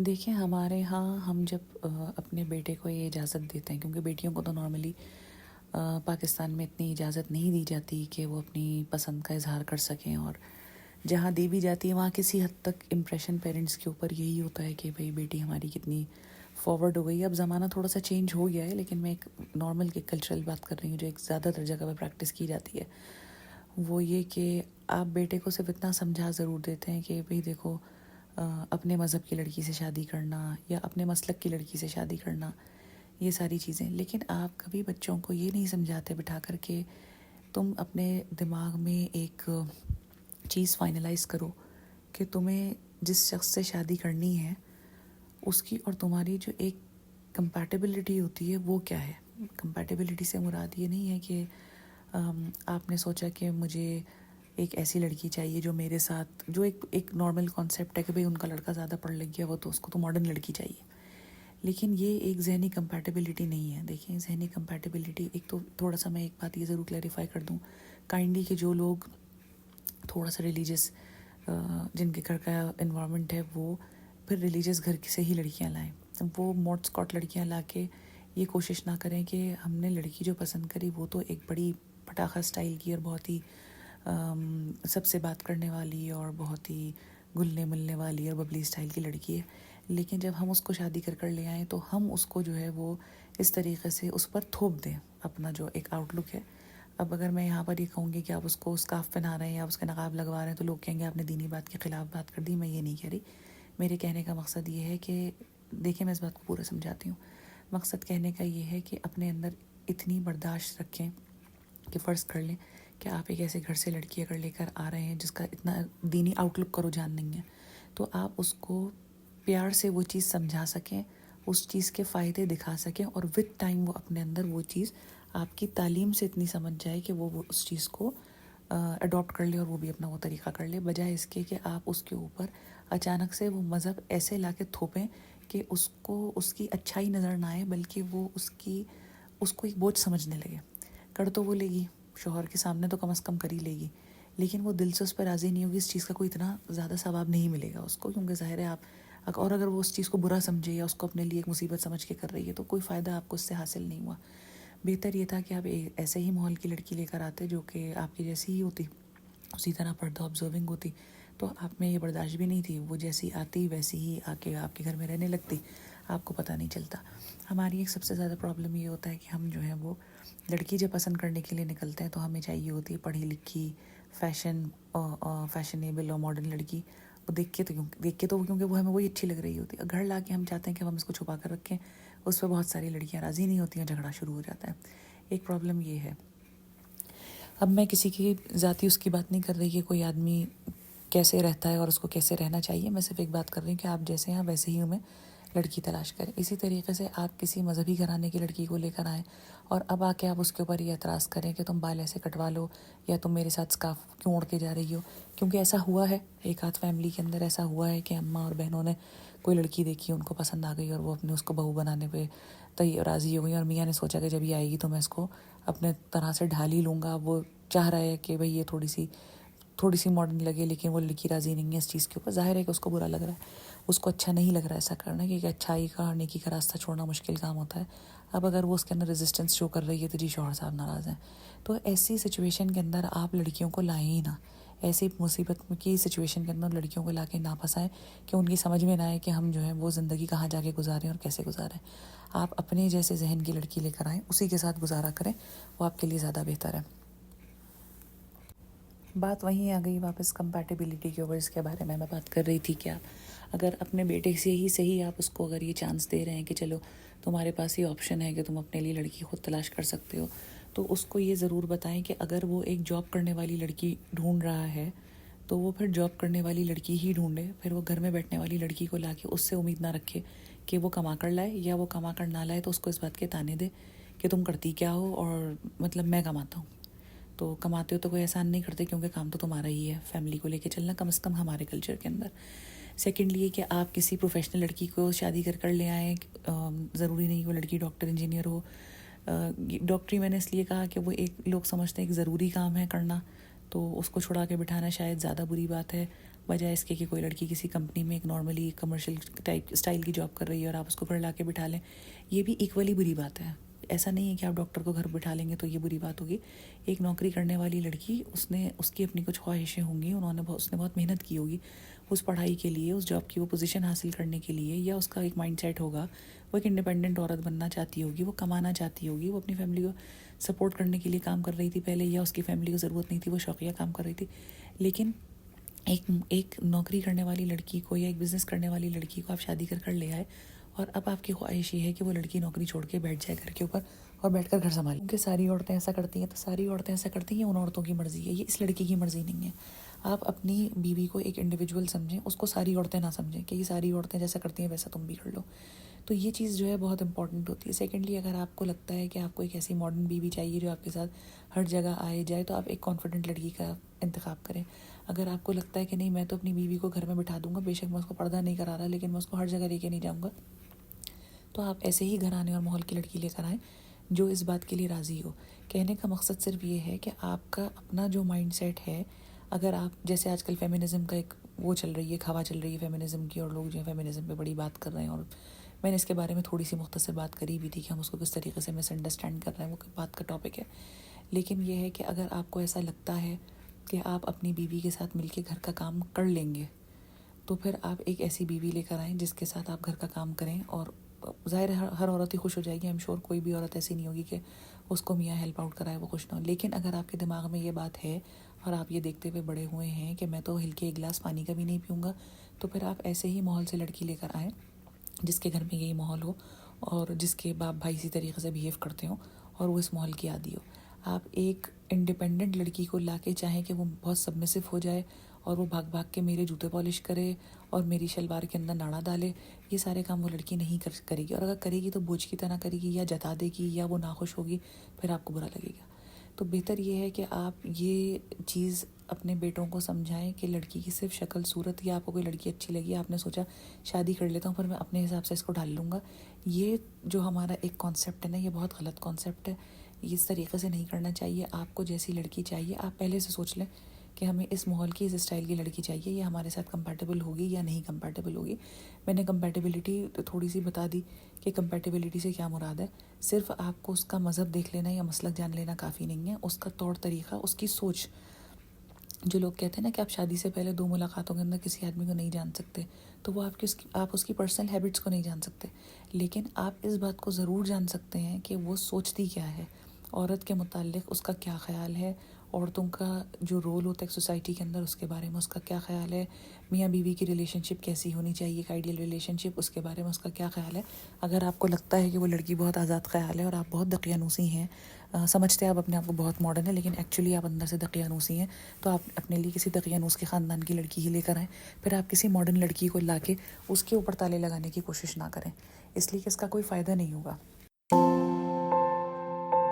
دیکھیں ہمارے ہاں ہم جب اپنے بیٹے کو یہ اجازت دیتے ہیں، کیونکہ بیٹیوں کو تو نارملی پاکستان میں اتنی اجازت نہیں دی جاتی کہ وہ اپنی پسند کا اظہار کر سکیں، اور جہاں دی بھی جاتی ہے وہاں کسی حد تک امپریشن پیرنٹس کے اوپر یہی ہوتا ہے کہ بھئی بیٹی ہماری کتنی فارورڈ ہو گئی ہے۔ اب زمانہ تھوڑا سا چینج ہو گیا ہے، لیکن میں ایک نارمل کی کلچرل بات کر رہی ہوں جو ایک زیادہ تر جگہ پہ پریکٹس کی جاتی ہے، وہ یہ کہ آپ بیٹے کو صرف اتنا سمجھا ضرور دیتے ہیں کہ بھئی دیکھو اپنے مذہب کی لڑکی سے شادی کرنا یا اپنے مسلک کی لڑکی سے شادی کرنا، یہ ساری چیزیں، لیکن آپ کبھی بچوں کو یہ نہیں سمجھاتے بٹھا کر کے تم اپنے دماغ میں ایک چیز فائنلائز کرو کہ تمہیں جس شخص سے شادی کرنی ہے اس کی اور تمہاری جو ایک کمپیٹیبلٹی ہوتی ہے وہ کیا ہے۔ کمپیٹیبلٹی سے مراد یہ نہیں ہے کہ آپ نے سوچا کہ مجھے ایک ایسی لڑکی چاہیے جو میرے ساتھ، جو ایک نارمل کانسیپٹ ہے کہ بھئی ان کا لڑکا زیادہ پڑھ لکھ گیا وہ تو اس کو تو ماڈرن لڑکی چاہیے، لیکن یہ ایک ذہنی کمپیٹیبلٹی نہیں ہے۔ دیکھیں ذہنی کمپیٹیبلٹی ایک تو تھوڑا سا میں ایک بات یہ ضرور کلیریفائی کر دوں کائنڈلی کہ جو لوگ تھوڑا سا ریلیجس، جن کے گھر کا انوائرمنٹ ہے وہ پھر ریلیجس گھر سے ہی لڑکیاں لائیں، وہ موڈ اسکاٹ لڑکیاں لا کے یہ کوشش نہ کریں کہ ہم نے لڑکی جو پسند کری وہ تو ایک بڑی پٹاخہ اسٹائل کی اور بہت ہی سب سے بات کرنے والی اور بہت ہی گلنے ملنے والی اور ببلی اسٹائل کی لڑکی ہے، لیکن جب ہم اس کو شادی کر لے آئیں تو ہم اس کو جو ہے وہ اس طریقے سے اس پر تھوپ دیں اپنا جو ایک آؤٹ لک ہے۔ اب اگر میں یہاں پر یہ کہوں گی کہ آپ اس کو اسکارف پہنا رہے ہیں یا اس کے نقاب لگوا رہے ہیں تو لوگ کہیں گے آپ نے دینی بات کے خلاف بات کر دی۔ میں یہ نہیں کہہ رہی، میرے کہنے کا مقصد یہ ہے کہ دیکھیں میں اس بات کو پورا سمجھاتی ہوں۔ مقصد کہنے کا یہ ہے کہ اپنے اندر اتنی برداشت رکھیں کہ فرض کر لیں کہ آپ ایک ایسے گھر سے لڑکی اگر لے کر آ رہے ہیں جس کا اتنا دینی آؤٹ لک کا رجحان نہیں ہے، تو آپ اس کو پیار سے وہ چیز سمجھا سکیں، اس چیز کے فائدے دکھا سکیں، اور وتھ ٹائم وہ اپنے اندر وہ چیز آپ کی تعلیم سے اتنی سمجھ جائے کہ وہ اس چیز کو اڈاپٹ کر لے اور وہ بھی اپنا وہ طریقہ کر لے، بجائے اس کے کہ آپ اس کے اوپر اچانک سے وہ مذہب ایسے لا کے تھوپیں کہ اس کو اس کی اچھائی نظر نہ آئے بلکہ وہ اس کو ایک بوجھ سمجھنے لگے۔ کر تو وہ لے گی، شوہر کے سامنے تو کم از کم کر ہی لے گی، لیکن وہ دل سے اس پہ راضی نہیں ہوگی، اس چیز کا کوئی اتنا زیادہ ثواب نہیں ملے گا اس کو، کیونکہ ظاہر ہے آپ، اور اگر وہ اس چیز کو برا سمجھے یا اس کو اپنے لیے ایک مصیبت سمجھ کے کر رہی ہے تو کوئی فائدہ آپ کو اس سے حاصل نہیں ہوا۔ بہتر یہ تھا کہ آپ ایسے ہی ماحول کی لڑکی لے کر آتے جو کہ آپ کی جیسی ہی ہوتی، اسی طرح پردہ آبزرونگ ہوتی، تو آپ میں یہ برداشت بھی نہیں تھی، وہ جیسی آتی ویسی ہی آ کے آپ کے گھر میں رہنے لگتی، آپ کو پتہ نہیں چلتا۔ ہماری ایک سب سے زیادہ پرابلم یہ ہوتا ہے کہ ہم جو ہیں وہ لڑکی جب پسند کرنے کے لیے نکلتے ہیں تو ہمیں چاہیے ہوتی ہے پڑھی لکھی، فیشنیبل اور ماڈرن لڑکی، وہ دیکھ کے تو کیونکہ وہ ہمیں وہی اچھی لگ رہی ہوتی ہے، گھر لا کے ہم چاہتے ہیں کہ ہم اس کو چھپا کر رکھیں، اس پہ بہت ساری لڑکیاں راضی نہیں ہوتی ہیں، جھگڑا شروع ہو جاتا ہے۔ ایک پرابلم یہ ہے۔ اب میں کسی کی ذاتی اس کی بات نہیں کر رہی کہ کوئی آدمی کیسے رہتا ہے اور اس کو کیسے رہنا چاہیے، میں صرف ایک بات کر رہی ہوں کہ آپ جیسے ہیں ویسے ہی ہمیں لڑکی تلاش کریں۔ اسی طریقے سے آپ کسی مذہبی گھرانے کی لڑکی کو لے کر آئیں اور اب آ کے آپ اس کے اوپر یہ اعتراض کریں کہ تم بال ایسے کٹوا لو یا تم میرے ساتھ اسکارف کیوں اوڑھ کے جا رہی ہو، کیونکہ ایسا ہوا ہے ایک آدھ فیملی کے اندر، ایسا ہوا ہے کہ اماں اور بہنوں نے کوئی لڑکی دیکھی، ان کو پسند آ گئی اور وہ اپنے اس کو بہو بنانے پہ راضی ہو گئی، اور میاں نے سوچا کہ جب یہ آئے گی تو میں اس کو اپنے طرح سے ڈھال ہی لوں گا۔ وہ چاہ رہا ہے کہ بھئی یہ تھوڑی سی ماڈرن لگے، لیکن وہ لڑکی راضی نہیں ہے اس چیز کے اوپر، ظاہر ہے کہ اس کو برا لگ رہا ہے، اس کو اچھا نہیں لگ رہا ہے ایسا کرنا، کیونکہ اچھائی کا اور نیکی کا راستہ چھوڑنا مشکل کام ہوتا ہے۔ اب اگر وہ اس کے اندر ریزسٹنس شو کر رہی ہے تو جی شوہر صاحب ناراض ہیں، تو ایسی سچویشن کے اندر آپ لڑکیوں کو لائیں ہی نہ، ایسی مصیبت کی سچویشن کے اندر لڑکیوں کو لا کے نہ پھنسائیں کہ ان کی سمجھ میں نہ آئے کہ ہم جو ہے وہ زندگی کہاں جا کے گزاریں اور کیسے گزاریں۔ آپ اپنے جیسے ذہن کی لڑکی لے کر آئیں، اسی کے ساتھ گزارا کریں، وہ آپ کے لیے زیادہ بہتر ہے۔ بات وہیں آ گئی واپس کمپیٹیبلٹی کے اوپر، اس کے بارے میں بات کر رہی تھی کہ آپ اگر اپنے بیٹے سے ہی صحیح آپ اس کو اگر یہ چانس دے رہے ہیں کہ چلو تمہارے پاس یہ آپشن ہے کہ تم اپنے لیے لڑکی خود تلاش کر سکتے ہو، تو اس کو یہ ضرور بتائیں کہ اگر وہ ایک جاب کرنے والی لڑکی ڈھونڈ رہا ہے تو وہ پھر جاب کرنے والی لڑکی ہی ڈھونڈے، پھر وہ گھر میں بیٹھنے والی لڑکی کو لا کے اس سے امید نہ رکھے کہ وہ کما کر لائے، یا وہ کما کر نہ لائے تو اس کو اس بات کے تانے دے کہ تم کرتی کیا ہو، اور مطلب میں کماتا ہوں، تو کماتے ہو تو کوئی احسان نہیں کرتے کیونکہ کام تو تمہارا ہی ہے، فیملی کو لے کے چلنا کم از کم ہمارے کلچر کے اندر۔ سیکنڈلی یہ کہ آپ کسی پروفیشنل لڑکی کو شادی کر لے آئیں، ضروری نہیں وہ لڑکی ڈاکٹر انجینئر ہو۔ ڈاکٹری میں نے اس لیے کہا کہ وہ ایک لوگ سمجھتے ہیں ایک ضروری کام ہے کرنا، تو اس کو چھڑا کے بٹھانا شاید زیادہ بری بات ہے، بجائے اس کے کہ کوئی لڑکی کسی کمپنی میں ایک نارملی کمرشل ٹائپ اسٹائل کی جاب کر رہی ہے اور آپ اس کو پھر لا کے بٹھا لیں، یہ بھی ایکولی بری بات ہے۔ ایسا نہیں ہے کہ آپ ڈاکٹر کو گھر بٹھا لیں گے تو یہ بری بات ہوگی۔ ایک نوکری کرنے والی لڑکی، اس کی اپنی کچھ خواہشیں ہوں گی، اس نے بہت محنت کی ہوگی اس پڑھائی کے لیے، اس جاب کی وہ پوزیشن حاصل کرنے کے لیے، یا اس کا ایک مائنڈ سیٹ ہوگا، وہ ایک انڈیپینڈنٹ عورت بننا چاہتی ہوگی، وہ کمانا چاہتی ہوگی، وہ اپنی فیملی کو سپورٹ کرنے کے لیے کام کر رہی تھی پہلے، یا اس کی فیملی کو ضرورت نہیں تھی، وہ شوقیہ کام کر رہی تھی۔ لیکن ایک نوکری کرنے والی لڑکی کو یا ایک بزنس کرنے والی لڑکی کو آپ شادی کر لے آئے، اور اب آپ کی خواہش یہ ہے کہ وہ لڑکی نوکری چھوڑ کے بیٹھ جائے گھر کے اوپر اور بیٹھ کر گھر سنبھالے، کیونکہ ساری عورتیں ایسا کرتی ہیں، تو ساری عورتیں ایسا کرتی ہیں، ان عورتوں کی مرضی ہے، یہ اس لڑکی کی مرضی نہیں ہے۔ آپ اپنی بیوی کو ایک انڈیویجول سمجھیں، اس کو ساری عورتیں نہ سمجھیں کہ یہ ساری عورتیں جیسا کرتی ہیں ویسا تم بھی کر لو۔ تو یہ چیز جو ہے بہت امپورٹنٹ ہوتی ہے۔ سیکنڈلی، اگر آپ کو لگتا ہے کہ آپ کو ایک ایسی ماڈرن بیوی چاہیے جو آپ کے ساتھ ہر جگہ آئے جائے، تو آپ ایک کانفیڈنٹ لڑکی کا انتخاب کریں۔ اگر آپ کو لگتا ہے کہ نہیں، میں تو اپنی بیوی کو گھر میں بٹھا دوں گا، بے شک میں اس کو پردہ نہیں کرا رہا، لیکن میں اس کو ہر جگہ لے کے نہیں جاؤں گا، تو آپ ایسے ہی گھرانے اور ماحول کی لڑکی لے کر آئیں جو اس بات کے لیے راضی ہو۔ کہنے کا مقصد صرف یہ ہے کہ آپ کا اپنا جو مائنڈ سیٹ ہے، اگر آپ جیسے آج کل فیمنزم کا ایک وہ چل رہی ہے، ہوا چل رہی ہے فیمنزم کی، اور لوگ جو ہے فیمنزم پہ بڑی بات کر رہے ہیں، اور میں نے اس کے بارے میں تھوڑی سی مختصر بات کری بھی تھی کہ ہم اس کو کس طریقے سے مس انڈرسٹینڈ کر رہے ہیں، وہ بات کا ٹاپک ہے۔ لیکن یہ ہے کہ اگر آپ کو ایسا لگتا ہے کہ آپ اپنی بیوی کے ساتھ مل کے گھر کا کام کر لیں گے، تو پھر آپ ایک ایسی بیوی لے کر آئیں جس کے ساتھ آپ گھر کا کام کریں، اور ظاہر ہے ہر عورت ہی خوش ہو جائے گی، کوئی کوئی بھی عورت ایسی نہیں ہوگی کہ اس کو میاں ہیلپ آؤٹ کرائے وہ خوش نہ ہو۔ لیکن اگر آپ کے دماغ میں یہ بات ہے اور آپ یہ دیکھتے ہوئے بڑے ہوئے ہیں کہ میں تو ہل کے ایک گلاس پانی کا بھی نہیں پیوں گا، تو پھر آپ ایسے ہی ماحول سے لڑکی لے کر آئیں جس کے گھر میں یہی ماحول ہو، اور جس کے باپ بھائی اسی طریقے سے بیہیو کرتے ہوں اور وہ اس ماحول کی عادی ہو۔ آپ ایک انڈیپینڈنٹ لڑکی کو لا کے چاہیں کہ وہ بہت سبمسو ہو جائے اور وہ بھاگ بھاگ کے میرے جوتے پالش کرے اور میری شلوار کے اندر ناڑا ڈالے، یہ سارے کام وہ لڑکی نہیں کرے گی، اور اگر کرے گی تو بوجھ کی طرح کرے گی، یا جتا دے گی، یا وہ ناخوش ہوگی، پھر آپ کو برا لگے گا۔ تو بہتر یہ ہے کہ آپ یہ چیز اپنے بیٹوں کو سمجھائیں کہ لڑکی کی صرف شکل صورت، یا آپ کو کوئی لڑکی اچھی لگی، آپ نے سوچا شادی کر لیتا ہوں پھر میں اپنے حساب سے اس کو ڈال لوں گا، یہ جو ہمارا ایک کانسیپٹ ہے نا، یہ بہت غلط کانسیپٹ ہے۔ اس طریقے سے نہیں کرنا چاہیے۔ آپ کو جیسی لڑکی چاہیے آپ پہلے سے سوچ لیں کہ ہمیں اس ماحول کی، اس اسٹائل کی لڑکی چاہیے، یہ ہمارے ساتھ کمپیٹیبل ہوگی یا نہیں کمپیٹیبل ہوگی۔ میں نے کمپیٹیبلٹی تھوڑی سی بتا دی کہ کمپیٹیبلٹی سے کیا مراد ہے۔ صرف آپ کو اس کا مذہب دیکھ لینا یا مسلک جان لینا کافی نہیں ہے، اس کا طور طریقہ، اس کی سوچ۔ جو لوگ کہتے ہیں نا کہ آپ شادی سے پہلے 2 ملاقاتوں کے اندر کسی آدمی کو نہیں جان سکتے، تو وہ آپ اس کی پرسنل ہیبٹس کو نہیں جان سکتے، لیکن آپ اس بات کو ضرور جان سکتے ہیں کہ وہ سوچتی کیا ہے، عورت کے متعلق اس کا کیا خیال ہے، عورتوں کا جو رول ہوتا ہے سوسائٹی کے اندر اس کے بارے میں اس کا کیا خیال ہے، میاں بیوی کی ریلیشن شپ کیسی ہونی چاہیے، ایک آئیڈیل ریلیشن شپ، اس کے بارے میں اس کا کیا خیال ہے۔ اگر آپ کو لگتا ہے کہ وہ لڑکی بہت آزاد خیال ہے اور آپ بہت دقیانوسی ہیں، سمجھتے ہیں آپ اپنے آپ کو بہت ماڈرن ہے، لیکن ایکچولی آپ اندر سے دقیانوسی ہیں، تو آپ اپنے لیے کسی دقیانوس کے خاندان کی لڑکی ہی لے کر آئیں۔ پھر آپ کسی ماڈرن لڑکی کو لا کے اس کے اوپر تالے لگانے کی کوشش نہ کریں، اس لیے کہ اس کا کوئی فائدہ نہیں ہوگا۔